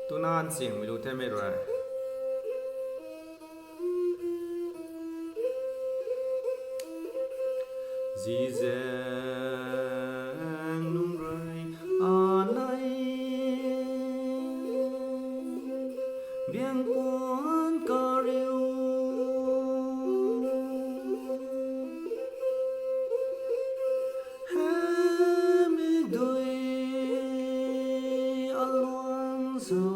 tu nan sing mi lu the me ro dizeng nung rai anai biang quan ca riu he mi doi alwan so